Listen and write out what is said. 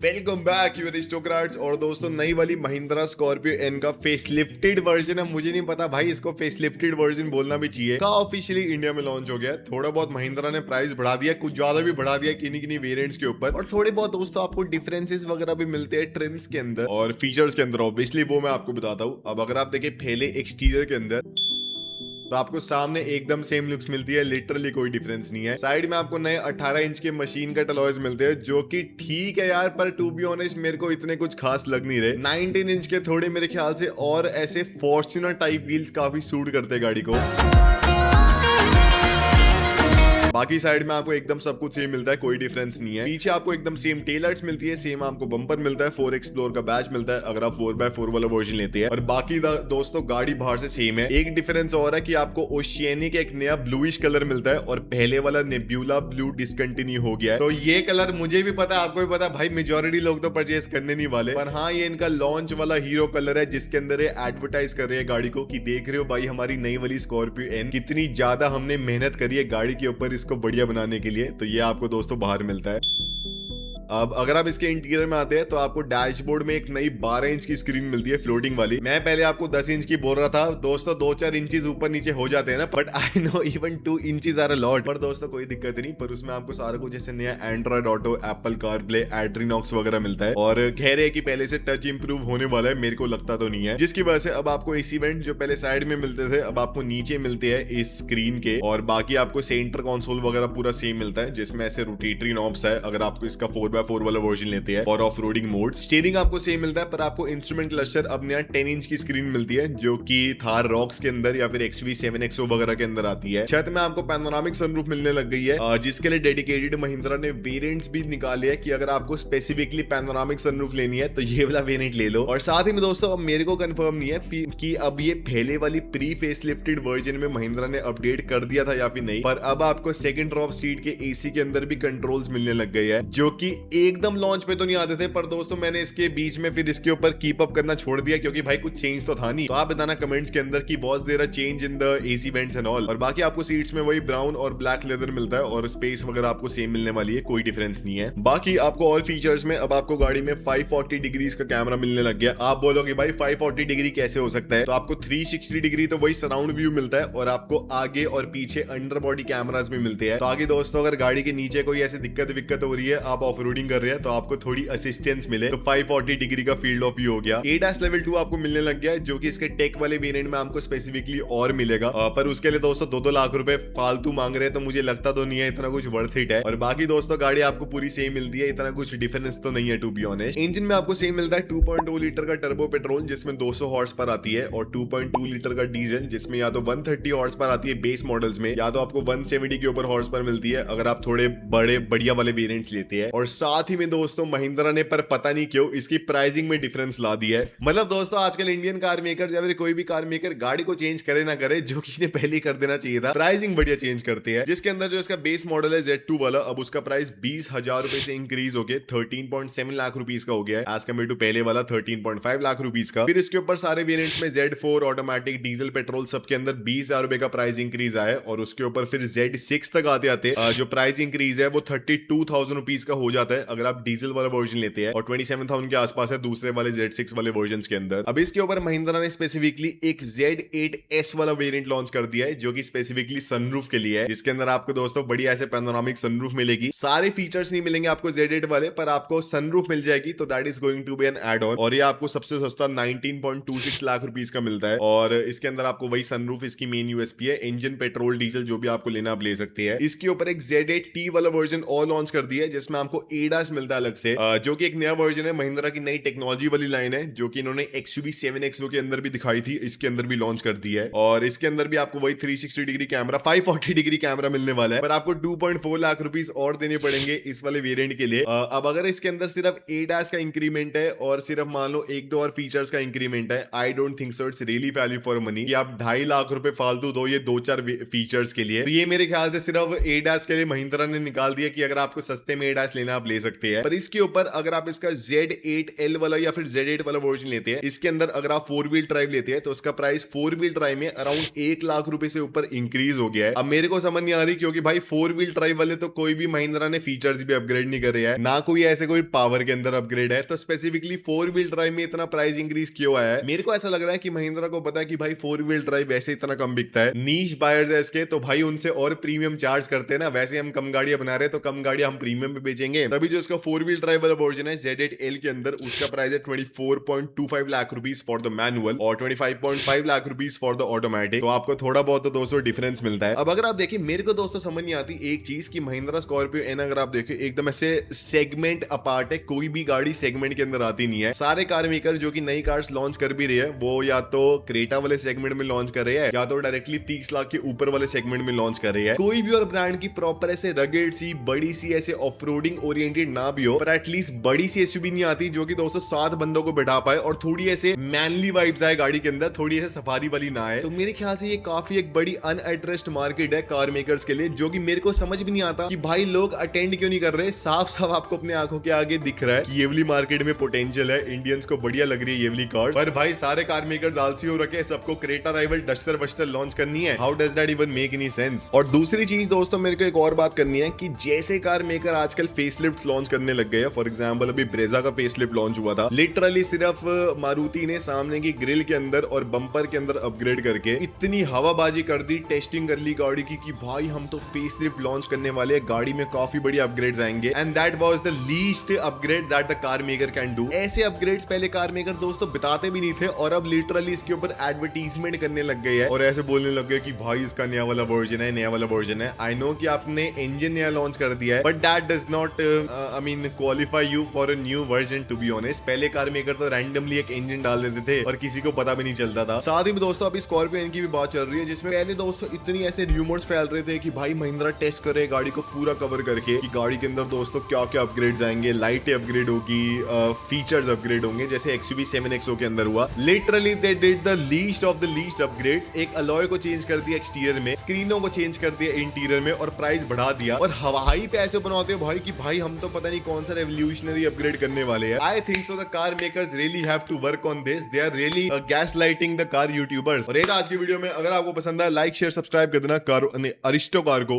Welcome back your aristocrats. और दोस्तों, नई वाली महिंद्रा स्कॉर्पियो एन का फेसलिफ्टेड वर्जन है। मुझे नहीं पता भाई इसको फेसलिफ्टेड वर्जन बोलना भी चाहिए, का ऑफिशियली इंडिया में लॉन्च हो गया है। थोड़ा बहुत महिंद्रा ने प्राइस बढ़ा दिया, कुछ ज्यादा भी बढ़ा दिया किन्हीं किन्हीं वेरिएंट्स के ऊपर, और थोड़े बहुत दोस्तों आपको डिफरेंसेस वगैरह भी मिलते हैं ट्रिम्स के अंदर और फीचर्स के अंदर। ऑब्वियसली वो मैं आपको बताता हूँ। अब अगर आप देखें पहले एक्सटीरियर के अंदर, तो आपको सामने एकदम सेम लुक्स मिलती है, लिटरली कोई डिफरेंस नहीं है। साइड में आपको नए 18 इंच के मशीन कट अलॉयज मिलते हैं, जो कि ठीक है यार, पर टू बी ऑनेस्ट मेरे को इतने कुछ खास लग नहीं रहे। 19 इंच के थोड़े मेरे ख्याल से और ऐसे फॉर्च्यूनर टाइप व्हील्स काफी सूट करते हैं गाड़ी को। बाकी साइड में आपको एकदम सब कुछ सेम मिलता है, कोई डिफरेंस नहीं है। पीछे आपको एकदम सेम टेल लाइट्स मिलती है, सेम आपको बम्पर मिलता है, 4 एक्सप्लोर का बैच मिलता है अगर आप 4x4 वाला वर्जन लेते हैं। और बाकी दोस्तों गाड़ी बाहर से सेम है। एक डिफरेंस और है कि आपको ओशियानिक एक नया ब्लूइश कलर मिलता है और पहले वाला नेब्यूला ब्लू डिसकंटिन्यू हो गया है। तो ये कलर मुझे भी पता है, आपको भी पता है भाई, मेजोरिटी लोग तो परचेस करने नहीं वाले, पर हाँ ये इनका लॉन्च वाला हीरो कलर है, जिसके अंदर ये एडवर्टाइज कर रहे हैं गाड़ी को कि देख रहे हो भाई हमारी नई वाली स्कॉर्पियो एन, कितनी ज्यादा हमने मेहनत करी है गाड़ी के ऊपर इसको बढ़िया बनाने के लिए। तो ये आपको दोस्तों बाहर मिलता है। अब अगर आप इसके इंटीरियर में आते हैं तो आपको डैशबोर्ड में एक नई 12 इंच की स्क्रीन मिलती है, फ्लोटिंग वाली। मैं पहले आपको 10 इंच की बोल रहा था दोस्तों, 2-4 इंचेस ऊपर नीचे हो जाते हैं ना, but I know even 2 inches are a lot. पर दोस्तों कोई दिक्कत नहीं, पर उसमें आपको सारा कुछ जैसे नया एंड्रॉइड ऑटो, एप्पल कारप्ले, एड्रीनॉक्स वगैरह मिलता है। और कह रहे हैं कि पहले से टच इंप्रूव होने वाला है, मेरे को लगता तो नहीं है, जिसकी वजह से अब आपको इस इवेंट जो पहले साइड में मिलते थे अब आपको नीचे मिलते हैं इस स्क्रीन के। और बाकी आपको सेंटर कंसोल वगैरह पूरा सेम मिलता है, जिसमें ऐसे रोटेटरी नॉब्स है अगर आपको इसका 4x4 वाला वर्जन और ऑफ रोडिंग मोड। स्टीयरिंग आपको सेम मिलता है, पर आपको इंस्ट्रूमेंट क्लस्टर अब नया 10 इंच की स्क्रीन मिलती है, जो कि थार रॉक्स के अंदर या फिर XV 7XO वगैरह के अंदर आती है। छत में आपको पैनोरामिक सनरूफ मिलने लग गई है, जिसके लिए डेडिकेटेड महिंद्रा ने वेरिएंट्स भी निकाले हैं कि अगर आपको स्पेसिफिकली पैनोरामिक सनरूफ लेनी है तो ये वाला वेरिएंट ले लो। और साथ ही में दोस्तों अब मेरे को कंफर्म नहीं है कि अब ये पहले वाली प्री फेसलिफ्टेड वर्जन में महिंद्रा ने अपडेट कर दिया था या फिर नहीं, पर अब आपको सेकंड रॉ सीट के AC के अंदर भी कंट्रोल्स मिलने लग गए हैं, जो कि एकदम लॉन्च पे तो नहीं आते थे। पर दोस्तों मैंने इसके बीच में फिर इसके ऊपर कीप अप करना छोड़ दिया, क्योंकि भाई कुछ चेंज तो था नहीं। तो आप बताना कमेंट्स के अंदर कि was there a change in the AC vents and all. और बाकी आपको सीट्स में वही ब्राउन और ब्लैक लेदर मिलता है, और स्पेस वगैरह आपको सेम मिलने वाली है, कोई डिफरेंस नहीं है। बाकी आपको और फीचर्स में अब आपको गाड़ी में 540 डिग्रीज का कैमरा मिलने लग गया। आप बोलोगे भाई 540 डिग्री कैसे हो सकता है, तो आपको 360 डिग्री तो वही सराउंड व्यू मिलता है, और आपको आगे और पीछे अंडर बॉडी कैमरास भी मिलते हैं। तो आगे दोस्तों अगर गाड़ी के नीचे कोई ऐसी दिक्कत हो रही है, आप ऑफ रोडिंग कर रहे हैं, तो आपको थोड़ी असिस्टेंस मिले, तो 540 डिग्री का फील्ड ऑफ व्यू हो गया। ADAS लेवल 2 आपको मिलने लग गया है, जो कि इसके टेक वाले वेरिएंट में आपको स्पेसिफिकली और मिलेगा, पर उसके लिए दोस्तों 2-2 लाख रुपए फालतू मांग रहे हैं, तो मुझे लगता तो नहीं है इतना कुछ वर्थ इट है। और बाकी दोस्तों गाड़ी आपको पूरी सेम मिलती है, इतना कुछ डिफरेंस तो नहीं है टू बी ऑनेस्ट। इंजन में आपको सेम मिलता है 2.2 लीटर का टर्बो पेट्रोल, जिसमें 200 हॉर्स पर आती है, और 2.2 लीटर का डीजल, जिसमें या तो 130 हॉर्स पर आती है बेस मॉडल्स में, या तो आपको 170 के ऊपर हॉर्स पर मिलती है अगर आप थोड़े बड़े बढ़िया वाले वेरिएंट्स लेते हैं। और साथ ही में दोस्तों महिंद्रा ने पर पता नहीं क्यों इसकी प्राइसिंग में डिफरेंस ला दिया है। मतलब दोस्तों आजकल इंडियन कार मेकर या फिर कोई भी कार मेकर गाड़ी को चेंज करे ना करे, जो कि इन्हें पहले कर देना चाहिए था, प्राइसिंग बढ़िया चेंज करते हैं। जिसके अंदर जो इसका बेस मॉडल है Z2 वाला, अब उसका प्राइस 20,000 रुपए से इंक्रीज होके 13.7 लाख रुपीस का हो गया है, एज कम्पेयर टू पहले वाला 13.5 लाख रुपीस का। फिर इसके ऊपर सारे वेरिएंट्स में Z4 ऑटोमेटिक, डीजल, पेट्रोल सबके अंदर 20,000 रुपए का प्राइस इंक्रीज आया है, और उसके ऊपर फिर Z6 तक आते आते जो प्राइस इंक्रीज है वो 32,000 रुपीस का हो जाता है अगर आप डीजल वाला वर्जन लेते हैं, और 27,000 के आसपास है दूसरे वाले Z6 वाले वर्जन के अंदर। अब इसके ऊपर महिंद्रा ने स्पेसिफिकली एक Z8S वाला वेरिएंट लॉन्च कर दिया है, जो कि स्पेसिफिकली सनरूफ के लिए है, जिसके अंदर आपको दोस्तों बढ़िया ऐसे पैनोरामिक सनरूफ मिलेगी। सारे फीचर्स नहीं मिलेंगे आपको Z8 वाले, पर आपको सनरूफ मिल जाएगी, तो that is going to be an add on. और ये आपको सबसे सस्ता 19.26 लाख रुपीस का मिलता है, और इसके अंदर आपको वही सनरूफ इसकी मेन यूएसपी है। इंजन, पेट्रोल, डीजल जो भी आपको लेना आप ले सकते हैं। इसके ऊपर एक Z8T वाला वर्जन और लॉन्च कर दिया है, जिसमें आपको ADAS मिलता है अलग से, जो कि एक नया वर्जन है, महिंद्रा की नई टेक्नोलॉजी वाली लाइन है, जो कि इन्होंने XUV 7XO के अंदर भी दिखाई थी, इसके अंदर भी लॉन्च कर दी है। और इसके अंदर भी आपको वही 360 डिग्री कैमरा, 540 डिग्री कैमरा मिलने वाला है, पर आपको 2.4 लाख रुपीस और देने पड़ेंगे इस वाले वेरिएंट के लिए। अब अगर इसके अंदर सिर्फ ADAS का इंक्रीमेंट है और सिर्फ मान लो 1-2 और फीचर्स का इंक्रीमेंट है, I don't think so it's really value for money कि आप 2.5 लाख रुपए फालतू दो ये 2-4 फीचर्स के लिए। तो ये मेरे ख्याल से सिर्फ ADAS के लिए महिंद्रा ने निकाल दिया कि अगर आपको सस्ते में ADAS लेना आप ले ले सकते हैं। पर इसके ऊपर अगर आप इसका Z8L वाला या फिर Z8 वाला वर्जन लेते हैं, इसके अंदर अगर आप 4 व्हील ड्राइव लेते हैं तो उसका प्राइस 4 व्हील ड्राइव में अराउंड 1 लाख रुपए से ऊपर इंक्रीज हो गया है। अब मेरे को समझ नहीं आ रही क्योंकि भाई 4 व्हील ड्राइव वाले तो कोई भी महिंद्रा ने फीचर्स भी अपग्रेड नहीं करे है, ना कोई ऐसे कोई पावर के अंदर अपग्रेड है, तो स्पेसिफिकली 4 व्हील ड्राइव में इतना प्राइस इंक्रीज क्यों आया है? मेरे को ऐसा लग रहा है कि महिंद्रा को पता है कि भाई 4 व्हील ड्राइव वैसे इतना कम बिकता है, नीश बायर्स है इसके, तो भाई उनसे और प्रीमियम चार्ज करते हैं ना। वैसे हम कम गाड़ियां बना रहे हैं तो कम गाड़ियां हम प्रीमियम पे बेचेंगे, तभी जो इसका 4 व्हील ड्राइव वाला वर्जन है Z8L के अंदर, उसका प्राइस है 24.25 lakh rupees for the manual और 25.5 lakh rupees for the automatic. तो आपको थोड़ा बहुत तो दोस्तों डिफरेंस मिलता है। अब अगर आप देखिए, मेरे को दोस्तों समझ नहीं आती एक चीज कि महिंद्रा स्कॉर्पियो एन अगर आप देखिए एकदम ऐसे सेगमेंट अपार्ट है, कोई भी गाड़ी सेगमेंट के अंदर आती नहीं है। सारे कार मेकर जो कि नई कार्स लॉन्च कर भी रही है वो या तो क्रेटा वाले सेगमेंट में लॉन्च कर रहे हैं या तो डायरेक्टली 30 लाख के ऊपर वाले सेगमेंट में लॉन्च कर रही है। कोई भी और ब्रांड की प्रॉपर ऐसे रगेड सी बड़ी सी ऐसे ऑफ रोडिंग ओरिएंटेड ना भी हो, पर एटलीस्ट बड़ी सी एसयूवी नहीं आती जो कि दोस्तों 7 बंदों को बैठा पाए और थोड़ी ऐसे मैनली वाइब्स आए गाड़ी के अंदर, थोड़ी ऐसे सफारी वाली ना आए। तो मेरे ख्याल से ये काफी एक बड़ी अनएड्रेस्ड मार्केट है कार मेकर्स के लिए, जो कि मेरे को समझ भी नहीं आता कि भाई लोग अटेंड क्यों नहीं कर रहे। साफ साफ आपको अपने आंखों के आगे दिख रहा है कि ये वाली मार्केट में पोटेंशियल है, इंडियंस को बढ़िया लग रही है ये वाली कार, पर भाई सारे कार मेकर्स आलसी हो रखे, सबको Creta rival duster buster launch करनी है। How does that even make any sense? और दूसरी चीज दोस्तों मेरे को एक और बात करनी है कि जैसे कार मेकर आजकल फेसलिफ्ट लॉन्च करने लग गए हैं, फॉर एग्जांपल अभी ब्रेजा का फेसलिफ्ट लॉन्च हुआ था, लिटरली सिर्फ मारुति ने सामने की ग्रिल के अंदर और बम्पर के अंदर अपग्रेड करके इतनी हवाबाजी कर दी, टेस्टिंग कर ली गाड़ी की कि भाई हम तो फेसलिफ्ट लॉन्च करने वाले हैं, गाड़ी में काफी बड़ी अपग्रेड्स आएंगे, and that was the least upgrade that the car maker can do. ऐसे अपग्रेड्स पहले कार मेकर दोस्तों बताते भी नहीं थे और अब लिटरली इसके ऊपर एडवर्टीजमेंट करने लग गए हैं और ऐसे बोलने लग गए कि भाई इसका नया वाला वर्जन है, नया वाला वर्जन है। आई नो कि आपने इंजन नया लॉन्च कर दिया है, but that does not I mean qualify you for a new version to be honest. पहले कार मेकर तो रैंडमली एक इंजन डाल देते थे और किसी को पता भी नहीं चलता था। साथ ही में दोस्तों अभी स्कॉर्पियो एन की भी बात चल रही है, जिसमें पहले दोस्तों इतनी ऐसे रूमर्स फैल रहे थे कि भाई महिंद्रा टेस्ट करे गाड़ी को पूरा कवर करके कि गाड़ी के अंदर दोस्तों क्या क्या अपग्रेड्स आएंगे, लाइटें अपग्रेड होगी, फीचर्स अपग्रेड होंगे, जैसे XUV 7XO के अंदर हुआ। Literally they did the least of the least upgrades. एक अलॉय को चेंज कर दिया एक्सटीरियर में, स्क्रीनों को चेंज कर दिया इंटीरियर में और प्राइस बढ़ा दिया, और हवाई पे ऐसे बनाते हो भाई कि भाई हम तो पता नहीं कौन सा रेवोल्यूशनरी अपग्रेड करने वाले हैं। I think so the car makers really have to work on this, they are really gaslighting the car YouTubers. और आज की वीडियो में अगर आपको पसंद आया लाइक शेयर सब्सक्राइब कर देना कार अरिस्टो कार को।